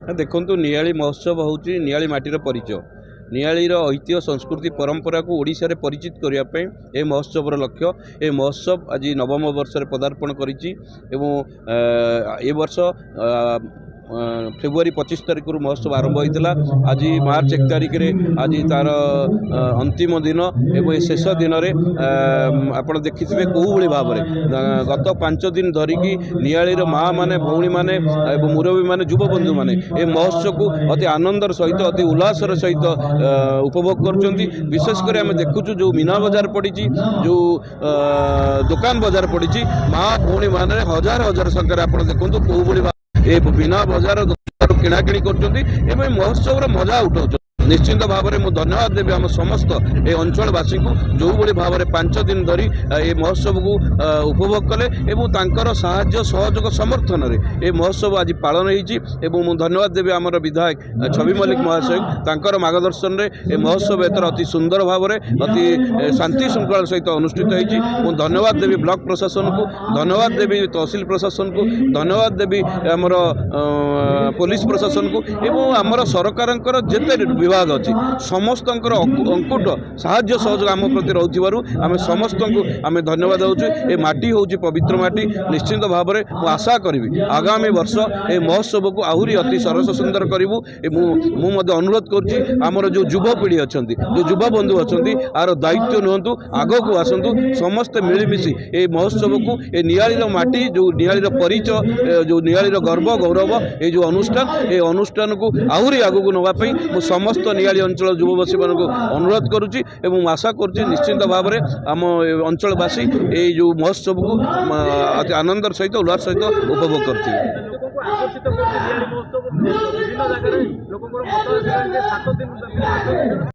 देखु नियाली महोत्सव हूँ नियाली माटीर परिचय नियालीर ऐतिह्य संस्कृति परंपरा को ओडिशा रे परिचित करने ये महोत्सव लक्ष्य। ये महोत्सव आज नवम वर्ष पदार्पण करिछि एवं ए वर्ष फेब्रुआरी 25 तारिख महोत्सव आरंभ होता। आज मार्च 1 तारिख में आज तार अंतिम दिन एवं शेष दिन में आपड़ देखिए कौ भाव में गत 5 दिन धरिकी नियालीर माँ माने भौणी माने मुरबी माने युवबंधु माने ये महोत्सव को अति आनंदर सहित अति उल्लासर सहित उपभोग कर। विशेषकर आम देखुचु जो मीना बजार पड़ी जो दुकान बजार पड़ी माँ भौणी माने हजार हजार संख्यार आप देखो कौ ये बिना बजार किणाकिणी कर महोत्सव मजा उठाऊ। निश्चिंत भाव में मुझे धन्यवाद देवी आम समस्त ये अंचलवासी को जो भाई भाव में 5 दिन धरी ये महोत्सव को उपभोग कले एवं तांकर साहाय्य सहयोग समर्थन में ये महोत्सव आज पालन हो। धन्यवाद देवी आम विधायक छवि मल्लिक महाशय तांकर मार्गदर्शन में ये महोत्सव एथर अति सुंदर भाव में अति शांति श्रृंखला सहित अनुष्ठित हो। धन्यवाद देवी ब्लॉक प्रशासन को, धन्यवाद देवी तहसिल प्रशासन को, धन्यवाद देवी आमर पुलिस प्रशासन को एवं आमर सरकार जिते विभाग अच्छी समस्त अंकुट साहाय्य सहयोग आम प्रति रही आम समस्त को आम धन्यवाद दूँ। ये माटी हूँ पवित्र माटी। निश्चिंत भाव में मुझे आशा करी आगामी वर्ष ये महोत्सव को आहरी अति सरस सुंदर करूँ। मुझे अनुरोध कर जो युवपीढ़ी अच्छा जो युवा बंधु अच्छा आर दायित्व नियंतु आग को आसतु समस्ते मिलमिशि ये महोत्सव को ये नियालीर माटी जो नियालीर परिचय जो नियालीर गर्व गौरव ये जो अनुष्ठान ये अनुष्ठान को आहरी आग को नापी समस्त नियाली अंचल युववासी मान अनुरोध करुच्ची एवं आशा करुच्ची निश्चिंत भाव में आम अंचलवासी ये जो महोत्सव को अति आनंदर सहित उल्लास सहित उपभोग कर।